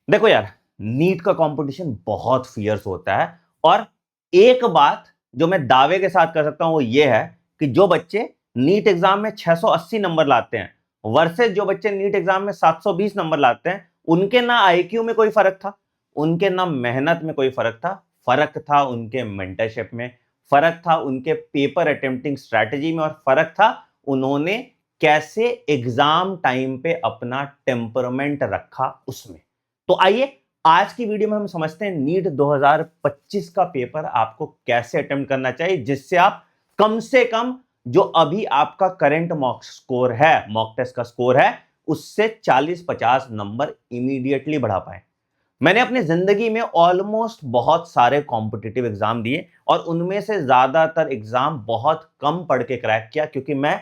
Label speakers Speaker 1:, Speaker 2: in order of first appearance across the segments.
Speaker 1: देखो यार, नीट का कंपटीशन बहुत फियर्स होता है। और एक बात जो मैं दावे के साथ कर सकता हूं वो ये है कि जो बच्चे नीट एग्जाम में 680 नंबर लाते हैं वर्सेस जो बच्चे नीट एग्जाम में 720 नंबर लाते हैं, उनके ना आईक्यू में कोई फर्क था, उनके ना मेहनत में कोई फर्क था उनके मेंटरशिप में, फर्क था उनके पेपर अटेम्प्टिंग स्ट्रैटेजी में, और फर्क था उन्होंने कैसे एग्जाम टाइम पे अपना टेम्परमेंट रखा उसमें। तो आइए आज की वीडियो में हम समझते हैं नीट 2025 का पेपर आपको कैसे अटेम्प्ट करना चाहिए, जिससे आप कम से कम जो अभी आपका करंट मॉक स्कोर है, मॉक टेस्ट का स्कोर है, उससे 40-50 नंबर इमीडिएटली बढ़ा पाए। मैंने अपनी जिंदगी में ऑलमोस्ट बहुत सारे कॉम्पिटिटिव एग्जाम दिए और उनमें से ज्यादातर एग्जाम बहुत कम पढ़ के क्रैक किया, क्योंकि मैं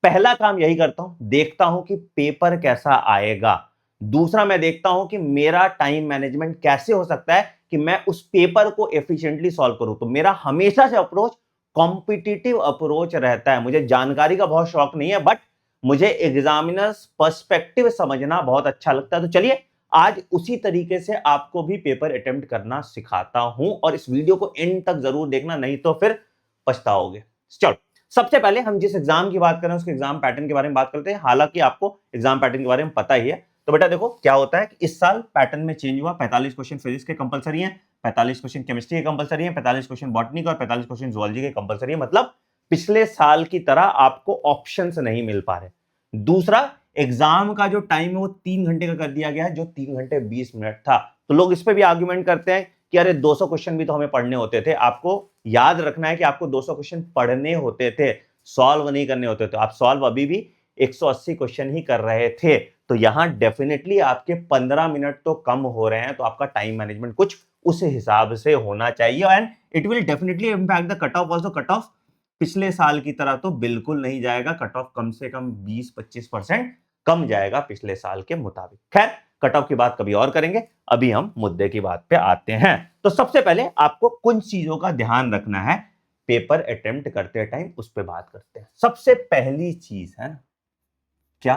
Speaker 1: पहला काम यही करता हूं, देखता हूं कि पेपर कैसा आएगा। दूसरा, मैं देखता हूं कि मेरा टाइम मैनेजमेंट कैसे हो सकता है कि मैं उस पेपर को एफिशिएंटली सॉल्व करूं। तो मेरा हमेशा से अप्रोच कॉम्पिटिटिव अप्रोच रहता है। मुझे जानकारी का बहुत शौक नहीं है, बट मुझे एग्जामिनर्स पर्सपेक्टिव समझना बहुत अच्छा लगता है। तो चलिए आज उसी तरीके से आपको भी पेपर अटेम्प्ट करना सिखाता हूं, और इस वीडियो को एंड तक जरूर देखना, नहीं तो फिर पछताओगे। चलो, सबसे पहले हम जिस एग्जाम की बात कर रहे हैं उसके एग्जाम पैटर्न के बारे में बात करते हैं। हालांकि आपको एग्जाम पैटर्न के बारे में पता ही है। तो बेटा देखो क्या होता है कि इस साल पैटर्न में चेंज हुआ। 45 क्वेश्चन फिजिक्स के कंपलसरी हैं, 45 क्वेश्चन केमिस्ट्री के कंपलसरी हैं, 45 क्वेश्चन बॉटनी के और 45 क्वेश्चन जुअलॉजी के कंपलसरी है। मतलब पिछले साल की तरह आपको ऑप्शंस नहीं मिल पा रहे। दूसरा, एग्जाम का जो टाइम है वो 3 घंटे का कर दिया गया है, जो 3 घंटे 20 मिनट था। तो लोग इस पे भी आर्ग्यूमेंट करते हैं कि अरे 200 क्वेश्चन भी तो हमें पढ़ने होते थे। आपको याद रखना है कि आपको 200 क्वेश्चन पढ़ने होते थे, सॉल्व नहीं करने होते थे। आप सॉल्व अभी भी 180 क्वेश्चन ही कर रहे थे। तो यहां डेफिनेटली आपके 15 मिनट तो कम हो रहे हैं। तो आपका टाइम मैनेजमेंट कुछ उस हिसाब से होना चाहिए, and it will definitely impact the cut off also. Cut off पिछले साल की तरह तो बिल्कुल नहीं जाएगा, कट ऑफ कम से कम 20-25% कम जाएगा पिछले साल के मुताबिक। खैर, कट ऑफ की बात कभी और करेंगे, अभी हम मुद्दे की बात पे आते हैं। तो सबसे पहले आपको कुछ चीजों का ध्यान रखना है पेपर अटेम्प्ट करते टाइम, उस पर बात करते हैं। सबसे पहली चीज है ना, क्या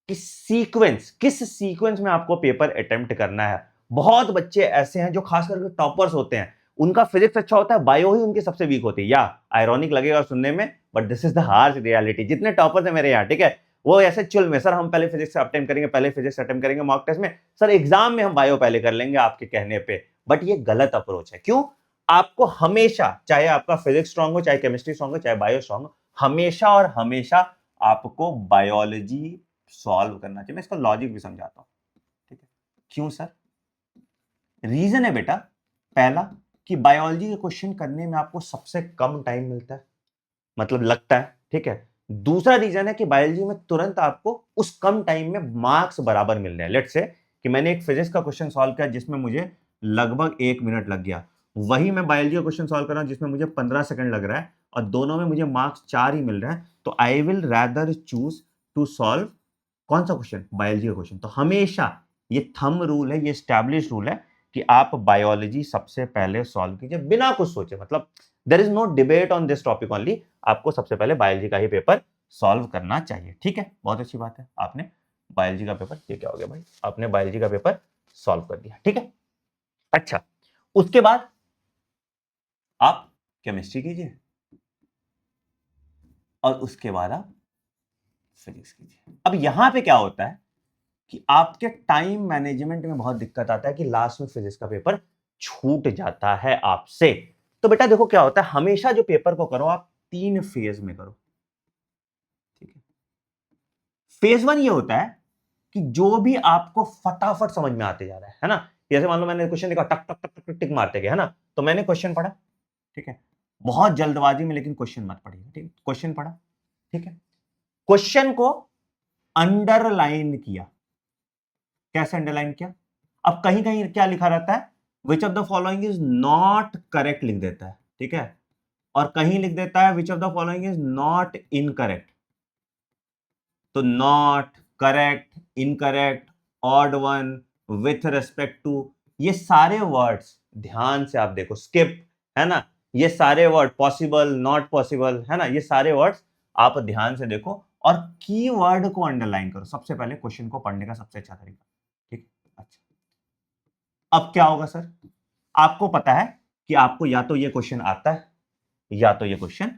Speaker 1: कि सीक्वेंस, किस सीक्वेंस में आपको पेपर अटेम्प्ट करना है। बहुत बच्चे ऐसे हैं जो खास करके टॉपर्स होते हैं, उनका फिजिक्स अच्छा होता है, बायो ही उनकी सबसे वीक होती है। या आयरॉनिक लगेगा सुनने में, but this is the harsh reality. जितने टॉपर्स हैं मेरे यहाँ, ठीक है, वो ऐसे चुल में, सर हम पहले फिजिक्स अटेम्प्ट करेंगे, पहले फिजिक्स अटेम्प्ट करेंगे मॉक टेस्ट में, सर एग्जाम में हम बायो पहले कर लेंगे आपके कहने पे। बट ये गलत अप्रोच है। क्यों? आपको हमेशा, चाहे आपका फिजिक्स स्ट्रांग हो, चाहे केमिस्ट्री स्ट्रांग हो, चाहे बायो स्ट्रांग हो, हमेशा और हमेशा आपको बायोलॉजी सॉल्व करना चाहिए। मैं इसका लॉजिक भी समझाता हूं, ठीक है। क्यों सर? रीजन है बेटा, पहला कि बायोलॉजी के क्वेश्चन करने में आपको सबसे कम टाइम मिलता है, मतलब लगता है, ठीक है। दूसरा रीजन है कि बायोलॉजी में तुरंत आपको उस कम टाइम में मार्क्स बराबर मिल रहे हैं। लेट्स से कि मैंने एक फिजिक्स का क्वेश्चन सॉल्व किया जिसमें मुझे लगभग 1 मिनट लग गया, वही मैं बायोलॉजी का क्वेश्चन सॉल्व कर रहा हूं जिसमें मुझे 15 सेकंड लग रहा है, और दोनों में मुझे मार्क्स 4 ही मिल रहे हैं। तो I will rather choose to solve कौन सा क्वेश्चन? बायोलॉजी का क्वेश्चन। तो हमेशा ये थंब रूल है, ये स्टैब्लिश रूल है कि आप बायोलॉजी सबसे पहले सॉल्व कीजिए बिना कुछ सोचे। मतलब there is no debate on this topic only, आपको सबसे पहले बायोलॉजी का ही पेपर सॉल्व करना चाहिए, ठीक है। बहुत अच्छी बात है, आपने बायोलॉजी का पेपर, ये क्या हो गया भाई, आपने बायोलॉजी का पेपर सॉल्व कर दिया, ठीक है। अच्छा, उसके बाद आप केमिस्ट्री कीजिए और उसके बाद आप फिजिक्स कीजिए। अब यहां पे क्या होता है कि आपके टाइम मैनेजमेंट में बहुत दिक्कत आता है कि लास्ट में फिजिक्स का पेपर छूट जाता है आपसे। तो बेटा देखो क्या होता है, हमेशा जो पेपर को करो आप 3 फेज में करो, ठीक है। फेज 1 ये होता है कि जो भी आपको फटाफट समझ में आते जा रहा है ना। जैसे मान लो मैंने क्वेश्चन देखा, टक टक टक टक टिक मारते गए, है ना, तो मैंने क्वेश्चन पढ़ा, ठीक है, बहुत जल्दबाजी में, लेकिन क्वेश्चन मत पढ़िए, ठीक है। क्वेश्चन पढ़ा, ठीक है, क्वेश्चन को अंडरलाइन किया। कैसे अंडरलाइन किया? अब कहीं कहीं क्या लिखा रहता है, which of the following is not correct लिख देता है, ठीक है, और कहीं लिख देता है which of the following is not incorrect. तो not, correct, incorrect, odd one, with respect to, ये सारे वर्ड्स ध्यान से आप देखो, स्किप, है ना, ये सारे वर्ड, पॉसिबल, नॉट पॉसिबल, है ना, ये सारे वर्ड्स आप ध्यान से देखो और कीवर्ड को अंडरलाइन करो। सबसे पहले क्वेश्चन को पढ़ने का सबसे अच्छा तरीका, ठीक है। अच्छा, अब क्या होगा सर, आपको पता है कि आपको या तो ये क्वेश्चन आता है या तो ये क्वेश्चन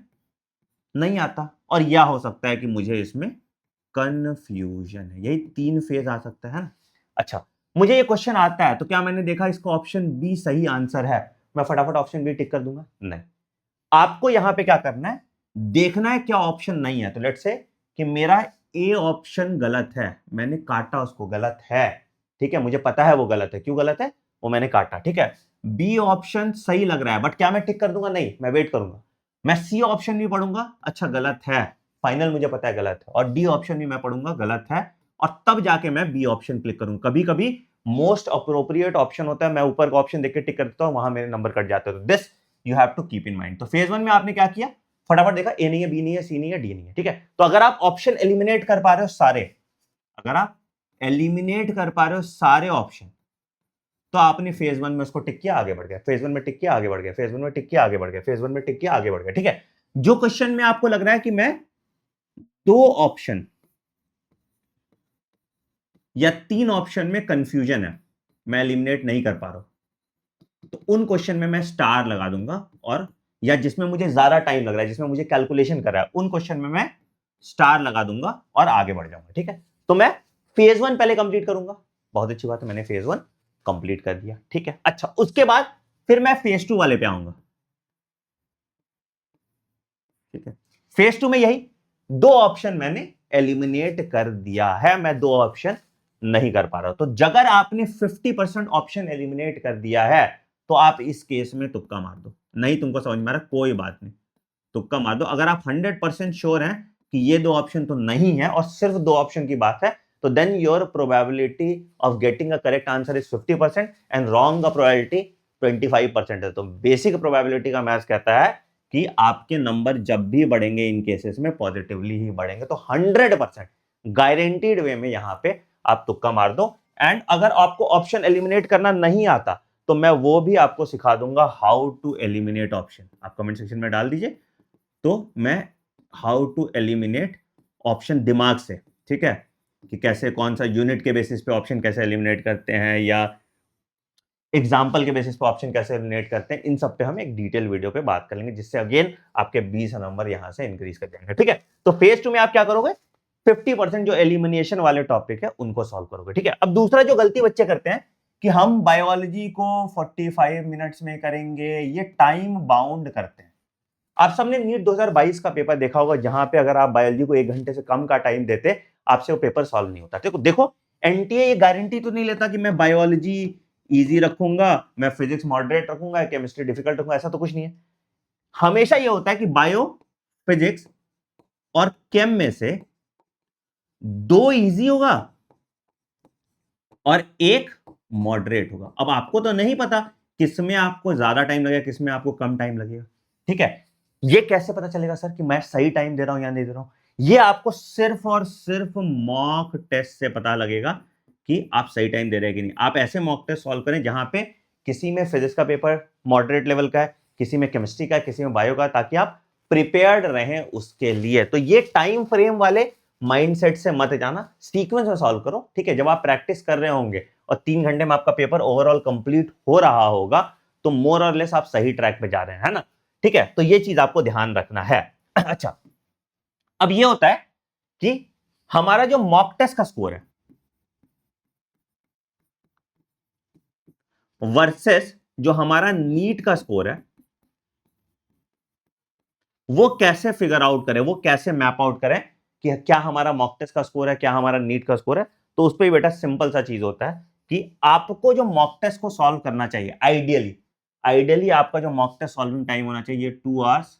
Speaker 1: नहीं आता, और या हो सकता है कि मुझे इसमें कंफ्यूजन है। यही 3 फेज आ सकता है ना। अच्छा, मुझे ये क्वेश्चन आता है तो क्या मैंने देखा इसका ऑप्शन बी सही आंसर है, मैं फटाफट ऑप्शन बी टिक कर दूंगा? नहीं, आपको यहां पे क्या करना है, देखना है क्या ऑप्शन नहीं है। तो लेट्स से कि मेरा ए ऑप्शन गलत है, मैंने काटा उसको, गलत है, ठीक है, मुझे पता है वो गलत है, क्यों गलत है वो मैंने काटा, ठीक है। बी ऑप्शन सही लग रहा है, बट क्या मैं टिक कर दूंगा? नहीं, मैं वेट करूंगा। मैं सी ऑप्शन भी पढ़ूंगा, अच्छा गलत है, फाइनल मुझे पता है गलत है, और डी ऑप्शन भी मैं पढ़ूंगा, गलत है, और तब जाके मैं बी ऑप्शन क्लिक करूंगा। कभी कभी मोस्ट अप्रोप्रिएट ऑप्शन होता है, मैं ऊपर का ऑप्शन देख के टिक कर देता हूं, वहां मेरे नंबर कट जाते हैं। तो this you have to keep in mind. तो फेज 1 में आपने क्या किया, फटाफट देखा ए नहीं है, बी नहीं है, सी नहीं है, डी नहीं है, ठीक है। तो अगर आप ऑप्शन एलिमिनेट कर पा रहे हो सारे, अगर आप एलिमिनेट कर पा रहे हो सारे ऑप्शन, तो आपने फेज 1 में उसको टिक किया, आगे बढ़ गया, फेज 1 में टिक किया, आगे बढ़ गया, फेज 1 में टिक किया, आगे बढ़ गया, फेज 1 में टिक किया, आगे बढ़ गया, ठीक है। जो क्वेश्चन में आपको लग रहा है कि मैं 2 ऑप्शन या 3 ऑप्शन में कंफ्यूजन है, मैं एलिमिनेट नहीं कर पा रहा हूं, तो उन क्वेश्चन में मैं स्टार लगा दूंगा, और या जिसमें मुझे ज्यादा टाइम लग रहा है, जिसमें मुझे कैलकुलेशन कर रहा है, उन क्वेश्चन में मैं स्टार लगा दूंगा और आगे बढ़ जाऊंगा, ठीक है। तो मैं फेज 1 पहले कंप्लीट करूंगा, बहुत अच्छी बात है, मैंने फेज 1 कंप्लीट कर दिया, ठीक है। अच्छा, उसके बाद फिर मैं फेज 2 वाले पे आऊंगा, ठीक है। फेज 2 में यही 2 ऑप्शन मैंने एलिमिनेट कर दिया है, मैं 2 ऑप्शन नहीं कर पा रहा हूं। तो अगर आपने 50% ऑप्शन एलिमिनेट कर दिया है, तो आप इस केस में तुक्का मार दो, नहीं तुमको समझ में आ रहा कोई बात नहीं, तुक्का मार दो। अगर आप 100% श्योर हैं कि ये 2 ऑप्शन तो नहीं है और सिर्फ 2 ऑप्शन की बात है, तो then your probability of getting a correct answer is 50% and wrong का प्रोबेबिलिटी 25% है। तो बेसिक प्रोबेबिलिटी का मैथ्स कहता है कि आपके नंबर जब भी बढ़ेंगे इन केसेस में पॉजिटिवली ही बढ़ेंगे। तो 100% गारंटीड वे में यहां पे आप तुक्का मार दो। एंड अगर आपको ऑप्शन एलिमिनेट करना नहीं आता, तो मैं वो भी आपको सिखा दूंगा, हाउ टू एलिमिनेट ऑप्शन, आप कमेंट सेक्शन में डाल दीजिए। तो मैं हाउ टू एलिमिनेट ऑप्शन दिमाग से, ठीक है, कि कैसे कौन सा यूनिट के बेसिस पे ऑप्शन कैसे एलिमिनेट करते हैं, या एग्जाम्पल के बेसिस पे ऑप्शन कैसे एलिमिनेट करते हैं, इन सब पे हम एक डिटेल वीडियो पे बात करेंगे, जिससे अगेन आपके 20 नंबर यहां से इंक्रीज कर जाएंगे, ठीक है। तो फेज 2 में आप क्या करोगे, 50% जो एलिमिनेशन वाले टॉपिक है उनको सॉल्व करोगे, ठीक है। अब दूसरा जो गलती बच्चे करते हैं कि हम बायोलॉजी को 45 मिनट्स में करेंगे, ये टाइम बाउंड करते हैं। आप सबने नीट 2022 का पेपर देखा होगा, जहां पे अगर आप बायोलॉजी को 1 घंटे से कम का टाइम देते, आपसे वो पेपर सॉल्व नहीं होता। देखो एनटीए ये गारंटी तो नहीं लेता कि मैं बायोलॉजी इजी रखूंगा, मैं फिजिक्स मॉडरेट रखूंगा, केमिस्ट्री डिफिकल्ट रखूंगा, ऐसा तो कुछ नहीं है। हमेशा ये होता है कि बायो, फिजिक्स और केम में से 2 इजी होगा और 1 मॉडरेट होगा। अब आपको तो नहीं पता किसमें आपको ज्यादा टाइम लगेगा, किसमें आपको कम टाइम लगेगा, ठीक है। ये कैसे पता चलेगा सर कि मैं सही टाइम दे रहा हूं या नहीं दे रहा हूं? ये आपको सिर्फ और सिर्फ मॉक टेस्ट से पता लगेगा कि आप सही टाइम दे रहे हैं कि नहीं। आप ऐसे मॉक टेस्ट सॉल्व करें जहां पे किसी में फिजिक्स का पेपर मॉडरेट लेवल का है, किसी में केमिस्ट्री का है, किसी में बायो का, ताकि आप प्रिपेयर्ड रहें उसके लिए। तो ये टाइम फ्रेम वाले माइंडसेट से मत जाना, सीक्वेंस में सॉल्व करो, ठीक है। जब आप प्रैक्टिस कर रहे होंगे और 3 घंटे में आपका पेपर ओवरऑल कंप्लीट हो रहा होगा, तो मोर और लेस आप सही ट्रैक पे जा रहे हैं, है ना, ठीक है। तो ये चीज आपको ध्यान रखना है। अच्छा, अब ये होता है कि हमारा जो मॉक टेस्ट का स्कोर है वर्सेस जो हमारा नीट का स्कोर है, वो कैसे फिगर आउट करें, वो कैसे मैप आउट करें कि क्या हमारा मॉक टेस्ट का स्कोर है, क्या हमारा नीट का स्कोर है। तो उस पर बेटा सिंपल सा चीज होता है कि आपको जो मॉक टेस्ट को सॉल्व करना चाहिए, आइडियली आइडियली आपका जो मॉक टेस्ट सॉल्विंग टाइम होना चाहिए 2 आवर्स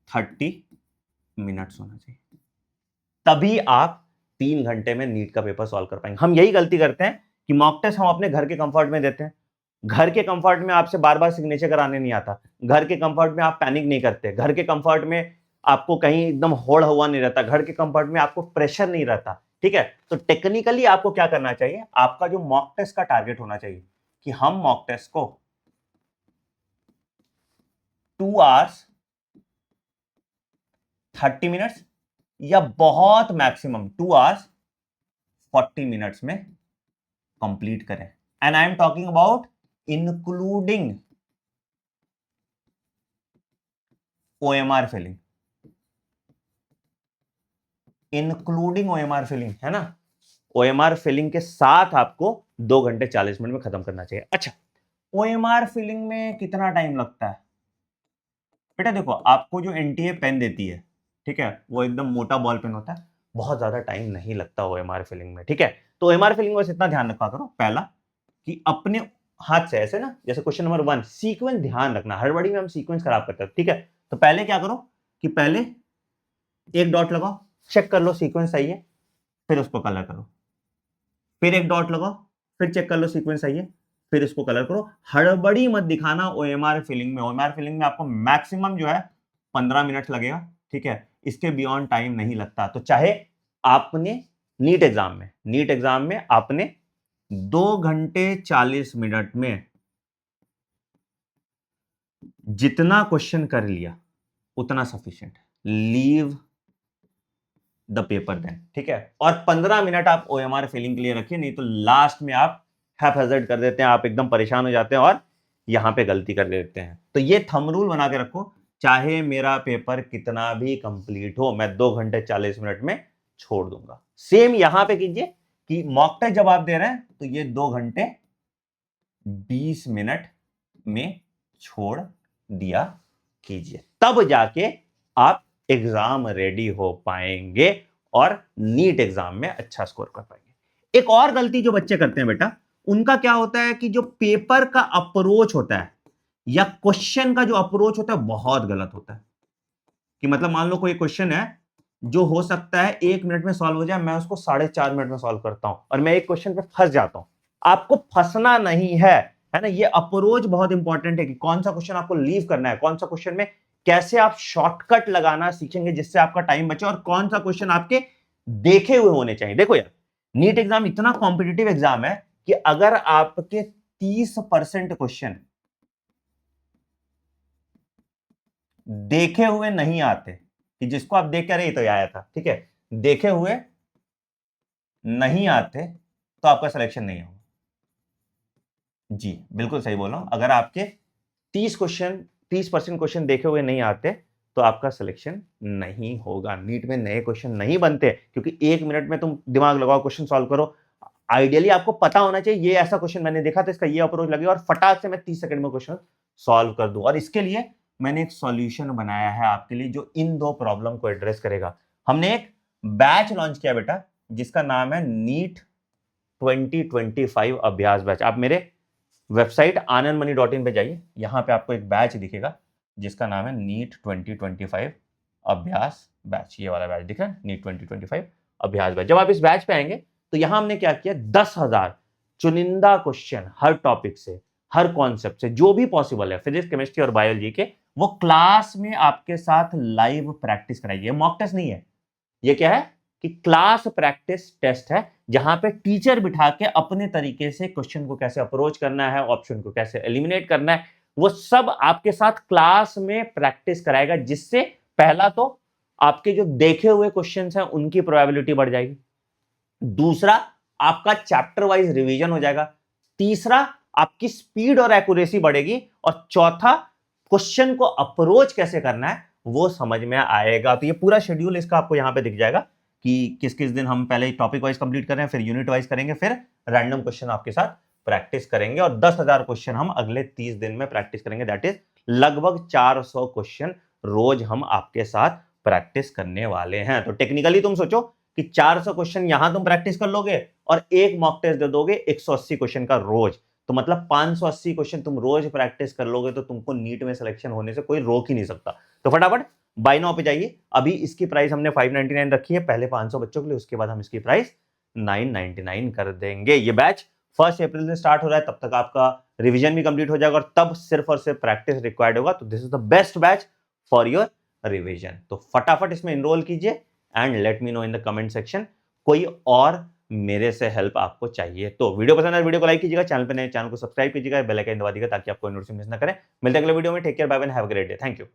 Speaker 1: 30 मिनट्स होना चाहिए, तभी आप 3 घंटे में नीट का पेपर सॉल्व कर पाएंगे। हम यही गलती करते हैं कि मॉक टेस्ट हम अपने घर के कंफर्ट में देते हैं। घर के कंफर्ट में आपसे बार बार सिग्नेचर कराने नहीं आता, घर के कंफर्ट में आप पैनिक नहीं करते, घर के कंफर्ट में आपको कहीं एकदम होड़ हुआ नहीं रहता, घर के कंफर्ट में आपको प्रेशर नहीं रहता, ठीक है। तो टेक्निकली आपको क्या करना चाहिए, आपका जो मॉक टेस्ट का टारगेट होना चाहिए कि हम मॉक टेस्ट को 2 आवर्स 30 मिनट्स या बहुत मैक्सिमम 2 आवर्स 40 मिनट्स में कंप्लीट करें। And I am talking about including OMR filling, including OMR filling, है ना। OMR फिलिंग के साथ आपको 2 घंटे 40 मिनट में खत्म करना चाहिए। अच्छा, OMR फिलिंग में कितना टाइम लगता है बेटा? देखो, आपको जो NTA पेन देती है, ठीक है, वो एकदम मोटा बॉल पेन होता है, बहुत ज्यादा टाइम नहीं लगता OMR फिलिंग में, ठीक है। तो OMR फिलिंग में बस इतना ध्यान रखा करो, पहला कि अपने हाथ से ऐसे ना, जैसे क्वेश्चन नंबर 1 सीक्वेंस ध्यान रखना, हड़बड़ी में हम सीक्वेंस खराब करते हैं, ठीक है। तो पहले क्या करो कि पहले एक डॉट लगाओ, चेक कर लो सीक्वेंस सही है, फिर उसको कलर करो, फिर एक डॉट लगाओ, फिर चेक कर लो सीक्वेंस सही है, फिर इसको कलर करो। हड़बड़ी मत दिखाना OMR फिलिंग में। OMR फिलिंग में आपको मैक्सिमम जो है 15 मिनट लगेगा, ठीक है, इसके बियॉन्ड टाइम नहीं लगता। तो चाहे आपने नीट एग्जाम में आपने 2 घंटे 40 मिनट में जितना क्वेश्चन कर लिया उतना sufficient, leave the paper then, ठीक है। और 15 मिनट आप OMR फिलिंग के लिए रखिए, नहीं तो लास्ट में आप हैफेजर्ड कर देते हैं, आप एकदम परेशान हो जाते हैं और यहां पे गलती कर देते हैं। तो ये थंब रूल बना के रखो, चाहे मेरा पेपर कितना भी कंप्लीट हो, मैं 2 घंटे 40 मिनट में छोड़ दूंगा। सेम यहां पे कीजिए कि मॉक टेस्ट जब आप दे रहे हैं तो ये 2 घंटे 20 मिनट में छोड़ दिया कीजिए, तब जाके आप एग्जाम रेडी हो पाएंगे और नीट एग्जाम में अच्छा स्कोर कर पाएंगे। एक और गलती जो बच्चे करते हैं बेटा, उनका क्या होता है कि जो पेपर का अप्रोच होता है या क्वेश्चन का जो अप्रोच होता है बहुत गलत होता है। कि मतलब मान लो कोई क्वेश्चन है जो हो सकता है 1 मिनट में सॉल्व हो जाए, मैं उसको 4.5 मिनट में सॉल्व करता हूं और मैं एक क्वेश्चन पे फंस जाता हूं। आपको फंसना नहीं है ना। ये अप्रोच बहुत इंपॉर्टेंट है कि कौन सा क्वेश्चन आपको लीव करना है, कौन सा क्वेश्चन में कैसे आप शॉर्टकट लगाना सीखेंगे जिससे आपका टाइम बचे, और कौन सा क्वेश्चन आपके देखे हुए होने चाहिए। देखो यार, नीट एग्जाम इतना कॉम्पिटिटिव एग्जाम है कि अगर आपके 30% क्वेश्चन देखे हुए नहीं आते, कि जिसको आप देख कर ये तो आया था, ठीक है, देखे हुए नहीं आते, तो आपका सिलेक्शन नहीं होगा। जी बिल्कुल सही बोल रहा हूं, अगर आपके 30% क्वेश्चन देखे हुए नहीं आते तो आपका सिलेक्शन नहीं होगा। नीट में नए क्वेश्चन नहीं बनते, क्योंकि 1 मिनट में तुम दिमाग लगाओ, क्वेश्चन सॉल्व करो। आइडियली आपको पता होना चाहिए ये ऐसा क्वेश्चन मैंने देखा था, इसका ये अप्रोच लगे और फटाक से मैं 30 सेकंड में क्वेश्चन सॉल्व कर दूं। और इसके लिए मैंने एक सॉल्यूशन बनाया है आपके लिए जो इन 2 प्रॉब्लम को एड्रेस करेगा। हमने एक बैच लॉन्च किया बेटा, जिसका नाम है नीट 2025 अभ्यास बैच। आप मेरे वेबसाइट anandmoney.in पे जाइए, यहां पे आपको एक बैच दिखेगा जिसका नाम है नीट 2025 अभ्यास बैच। ये वाला बैच दिख रहा है, नीट 2025 अभ्यास बैच। जब आप इस बैच पे आएंगे तो यहां हमने क्या किया, 10,000 चुनिंदा क्वेश्चन हर टॉपिक से, हर कॉन्सेप्ट से, जो भी पॉसिबल है फिजिक्स, केमिस्ट्री और बायोलॉजी के, वो क्लास में आपके साथ लाइव प्रैक्टिस कराइए। मॉक टेस्ट नहीं है, ये क्या है कि क्लास प्रैक्टिस टेस्ट है, जहां पे टीचर बिठा के अपने तरीके से क्वेश्चन को कैसे अप्रोच करना है, ऑप्शन को कैसे एलिमिनेट करना है, वो सब आपके साथ क्लास में प्रैक्टिस कराएगा। जिससे पहला तो आपके जो देखे हुए क्वेश्चंस हैं उनकी प्रोबेबिलिटी बढ़ जाएगी, दूसरा आपका चैप्टर वाइज रिवीजन हो जाएगा, तीसरा आपकी स्पीड और एक्यूरेसी बढ़ेगी, और चौथा क्वेश्चन को अप्रोच कैसे करना है वो समझ में आएगा। तो ये पूरा शेड्यूल इसका आपको यहां पे दिख जाएगा कि किस किस दिन हम पहले टॉपिक वाइज कंप्लीट कर रहे हैं, फिर यूनिट वाइज करेंगे, फिर रैंडम क्वेश्चन आपके साथ प्रैक्टिस करेंगे, और 10,000 क्वेश्चन हम अगले 30 दिन में प्रैक्टिस करेंगे। दैट इज लगभग 400 क्वेश्चन रोज हम आपके साथ प्रैक्टिस करने वाले हैं। तो टेक्निकली तुम सोचो कि 400 क्वेश्चन यहां तुम प्रैक्टिस कर लोगे और एक मॉक टेस्ट दे दोगे 180 क्वेश्चन का रोज, तो मतलब 580 क्वेश्चन तुम रोज प्रैक्टिस कर लोगे, तो तुमको नीट में सिलेक्शन होने से कोई रोक ही नहीं सकता। तो फटाफट बाय नाउ पे जाइए। अभी इसकी प्राइस हमने 599 रखी है पहले 500 बच्चों के लिए, उसके बाद हम इसकी प्राइस 999 कर देंगे। ये बैच 1 अप्रैल से स्टार्ट हो रहा है, तब तक आपका रिवीजन भी कंप्लीट हो जाएगा और तब सिर्फ और सिर्फ प्रैक्टिस रिक्वायर्ड होगा। तो this is the best batch for your revision. तो फटाफट इसमें इनरोल कीजिए and let me know in the comment section कोई और मेरे से हेल्प आपको चाहिए तो। वीडियो पसंद है वीडियो को लाइक कीजिएगा, चैनल पे नए चैनल को सब्सक्राइब कीजिएगा, बेल आइकन दबा दीजिएगा ताकि आपको नोटिफिकेशन मिस ना करें। मिलते हैं अगले वीडियो में। Take care, bye bye, have a great day, thank you.